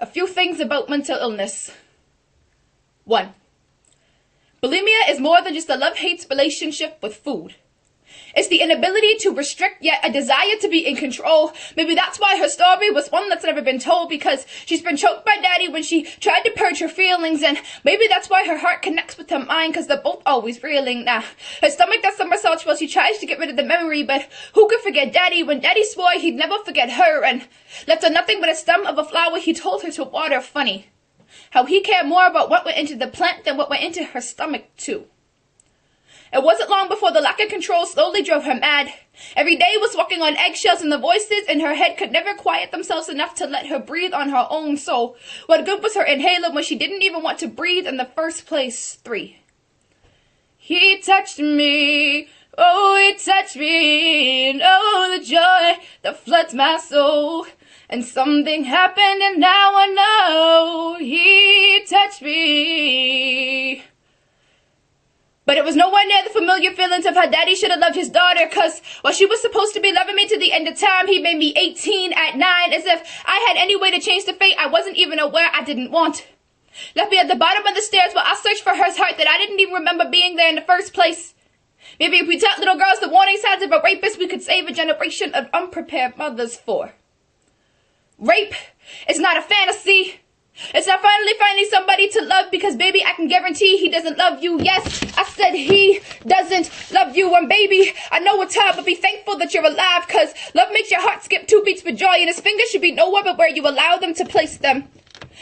A few things about mental illness. 1. Bulimia is more than just a love-hate relationship with food. It's the inability to restrict, yet a desire to be in control. Maybe that's why her story was one that's never been told, because she's been choked by daddy when she tried to purge her feelings, and maybe that's why her heart connects with her mind, because they're both always reeling. Now, her stomach does somersaults while she tries to get rid of the memory, but who could forget daddy when daddy swore he'd never forget her, and left her nothing but a stem of a flower he told her to water. Funny how he cared more about what went into the plant than what went into her stomach, too. It wasn't long before the lack of control slowly drove her mad. Every day was walking on eggshells, and the voices in her head could never quiet themselves enough to let her breathe on her own. So what good was her inhaler when she didn't even want to breathe in the first place? 3. He touched me, oh, he touched me, and oh, the joy that floods my soul. And something happened, and now I know he touched me. But it was nowhere near the familiar feelings of how daddy should have loved his daughter, cause while she was supposed to be loving me to the end of time, he made me 18 at 9, as if I had any way to change the fate I wasn't even aware I didn't want. Left me at the bottom of the stairs while I searched for her heart that I didn't even remember being there in the first place. Maybe if we taught little girls the warning signs of a rapist, we could save a generation of unprepared mothers. 4. Rape is not a fantasy. It's not finally finding somebody to love, because baby, I can guarantee he doesn't love you. Yes, I said he doesn't love you. And baby, I know it's hard, but be thankful that you're alive, cause love makes your heart skip 2 beats for joy, and his fingers should be nowhere but where you allow them to place them.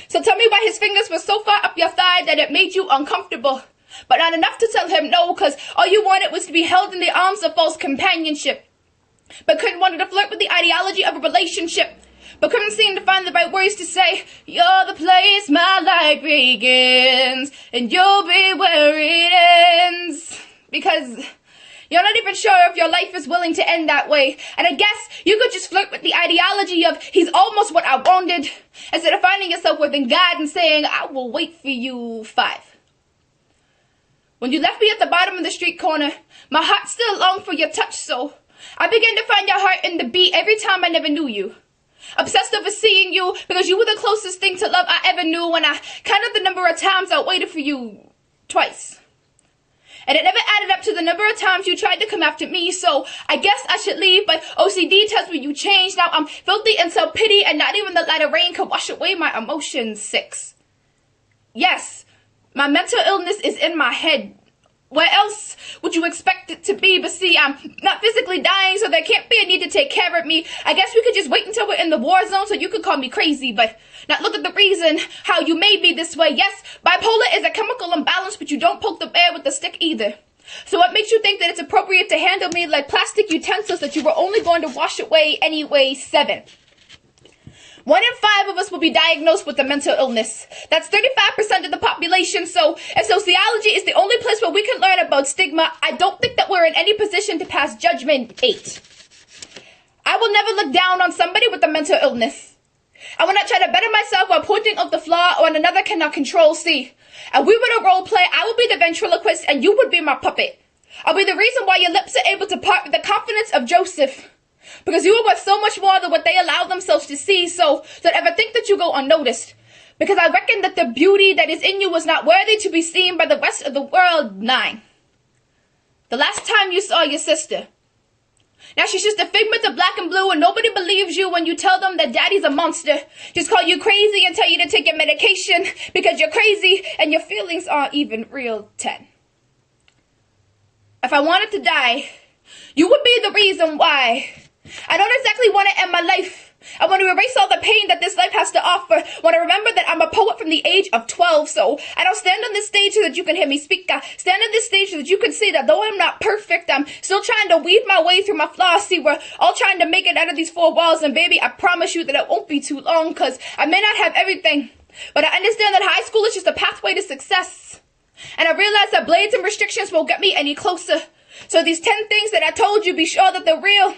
So tell me why his fingers were so far up your thigh that it made you uncomfortable, but not enough to tell him no, cause all you wanted was to be held in the arms of false companionship, but couldn't want to flirt with the ideology of a relationship. But couldn't seem to find the right words to say, you're the place my life begins, and you'll be where it ends. Because you're not even sure if your life is willing to end that way. And I guess you could just flirt with the ideology of, he's almost what I wanted, instead of finding yourself within God and saying, I will wait for you. 5. When you left me at the bottom of the street corner, my heart still longed for your touch, so I began to find your heart in the beat every time I never knew you. Obsessed over seeing you, because you were the closest thing to love I ever knew. When I counted the number of times I waited for you, twice. And it never added up to the number of times you tried to come after me, so I guess I should leave, but OCD tells me you changed. Now I'm filthy and self-pity, and not even the light of rain could wash away my emotions. 6. Yes, my mental illness is in my head. Where else would you expect it to be? But see, I'm not physically dying, so there can't be a need to take care of me. I guess we could just wait until we're in the war zone so you could call me crazy, but not look at the reason how you made me this way. Yes, bipolar is a chemical imbalance, but you don't poke the bear with the stick either. So what makes you think that it's appropriate to handle me like plastic utensils that you were only going to wash away anyway? 7. 1 in 5 of us will be diagnosed with a mental illness. That's 35% of the population, so if sociology is the only place where we can learn about stigma, I don't think that we're in any position to pass judgment. 8. I will never look down on somebody with a mental illness. I will not try to better myself while pointing out the flaw on another cannot control. See, and we were a role play, I will be the ventriloquist and you would be my puppet. I'll be the reason why your lips are able to part with the confidence of Joseph. Because you are worth so much more than what they allow themselves to see, so don't ever think that you go unnoticed. Because I reckon that the beauty that is in you was not worthy to be seen by the rest of the world. 9. The last time you saw your sister. Now she's just a figment of black and blue, and nobody believes you when you tell them that daddy's a monster. Just call you crazy and tell you to take your medication because you're crazy and your feelings aren't even real. 10. If I wanted to die, you would be the reason why. I don't exactly want to end my life. I want to erase all the pain that this life has to offer. I want to remember that I'm a poet from the age of 12, so I don't stand on this stage so that you can hear me speak. I stand on this stage so that you can see that though I'm not perfect, I'm still trying to weave my way through my flaws. See, we're all trying to make it out of these 4 walls, and baby, I promise you that it won't be too long, because I may not have everything, but I understand that high school is just a pathway to success. And I realize that blades and restrictions won't get me any closer. So these 10 things that I told you, be sure that they're real.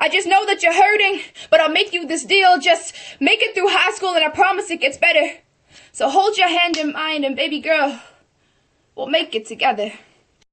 I just know that you're hurting, but I'll make you this deal. Just make it through high school and I promise it gets better. So hold your hand in mine and baby girl, we'll make it together.